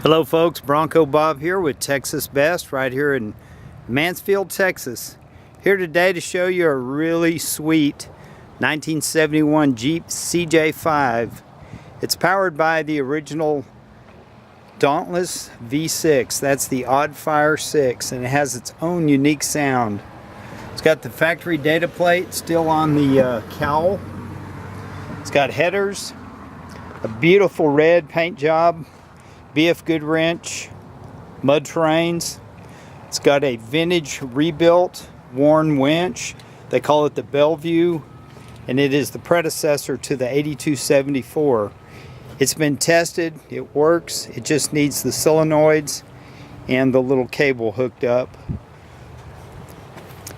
Hello folks, Bronco Bob here with Texas Best right here in Mansfield, Texas. Here today to show you a really sweet 1971 Jeep CJ5. It's powered by the original Dauntless V-6. That's the Odd Fire 6, and it has its own unique sound. It's got the factory data plate still on the cowl. It's got headers, a beautiful red paint job, BF Goodwrench, mud terrains. It's got a vintage rebuilt worn winch. They call it the Bellevue, and it is the predecessor to the 8274. It's been tested, it works, it just needs the solenoids and the little cable hooked up.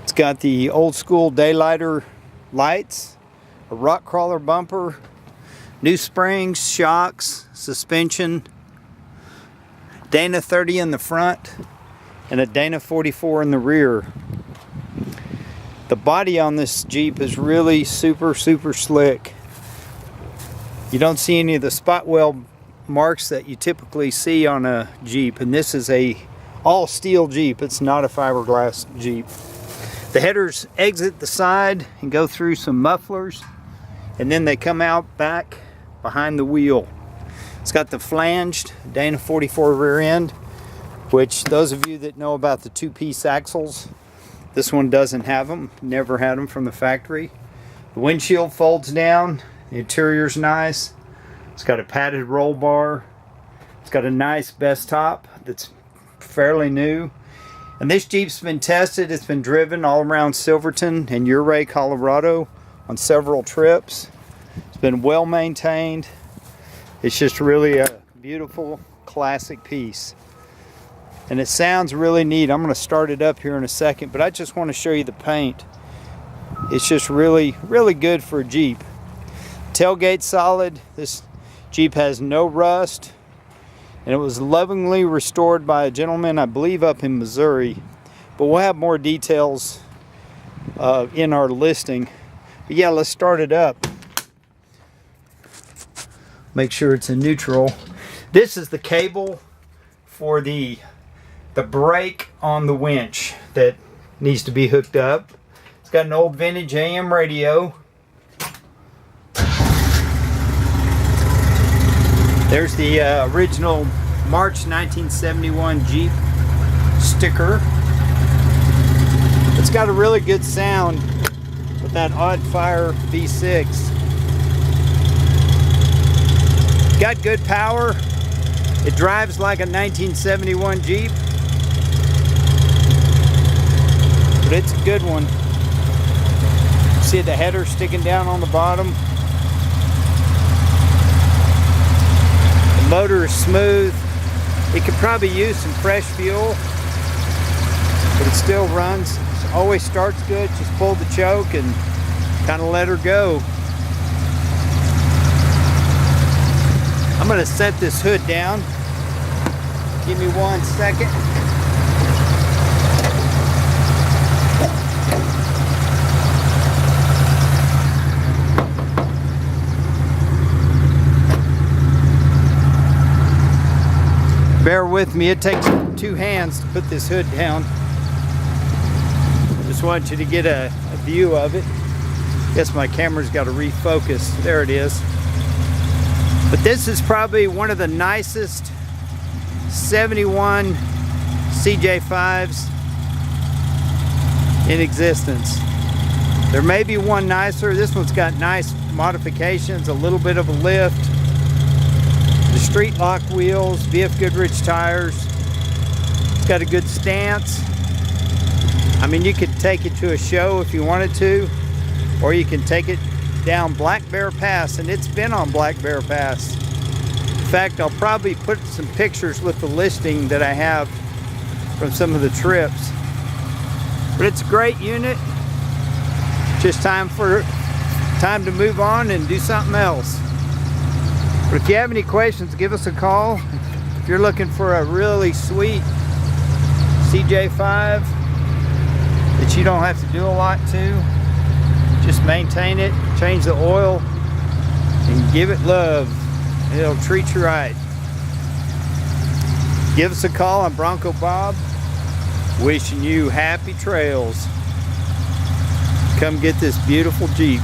It's got the old school daylighter lights, a rock crawler bumper, new springs, shocks, suspension, Dana 30 in the front and a Dana 44 in the rear. The body on this Jeep is really super slick. You don't see any of the spot weld marks that you typically see on a Jeep, and this is a all steel Jeep. It's not a fiberglass Jeep. The headers exit the side and go through some mufflers, and then they come out back behind the wheel. It's got the flanged Dana 44 rear end, which those of you that know about the two-piece axles, this one doesn't have them, never had them from the factory. The windshield folds down, the interior's nice. It's got a padded roll bar. It's got a nice best top that's fairly new. And this Jeep's been tested, it's been driven all around Silverton and Ouray, Colorado on several trips. It's been well maintained. It's just really a beautiful classic piece. And it sounds really neat. I'm going to start it up here in a second, but I just want to show you the paint. It's just really good for a Jeep. Tailgate's solid. This Jeep has no rust. And it was lovingly restored by a gentleman, I believe, up in Missouri. But we'll have more details in our listing. But yeah, let's start it up. Make sure it's in neutral. This is the cable for the brake on the winch that needs to be hooked up. It's got an old vintage AM radio. There's the original March 1971 Jeep sticker. It's got a really good sound with that Odd Fire V6. Got good power. It drives like a 1971 Jeep, but it's a good one. See the header sticking down on the bottom. The motor is smooth. It could probably use some fresh fuel, but it still runs. It always starts good. Just pull the choke and kind of let her go. I'm going to set this hood down. Give me 1 second. Bear with me, it takes 2 hands to put this hood down. Just want you to get a view of it. Guess my camera's got to refocus. There it is. But this is probably one of the nicest 71 CJ5s in existence. There may be one nicer. This one's got nice modifications, a little bit of a lift. The street lock wheels, BF Goodwrench tires. It's got a good stance. I mean, you could take it to a show if you wanted to, or you can take it down Black Bear Pass, and it's been on Black Bear Pass. In fact, I'll probably put some pictures with the listing that I have from some of the trips. But it's a great unit. Just time to move on and do something else. But if you have any questions, give us a call. If you're looking for a really sweet CJ5 that you don't have to do a lot to, just maintain it, change the oil, and give it love. It'll treat you right. Give us a call. I'm Bronco Bob. Wishing you happy trails. Come get this beautiful Jeep.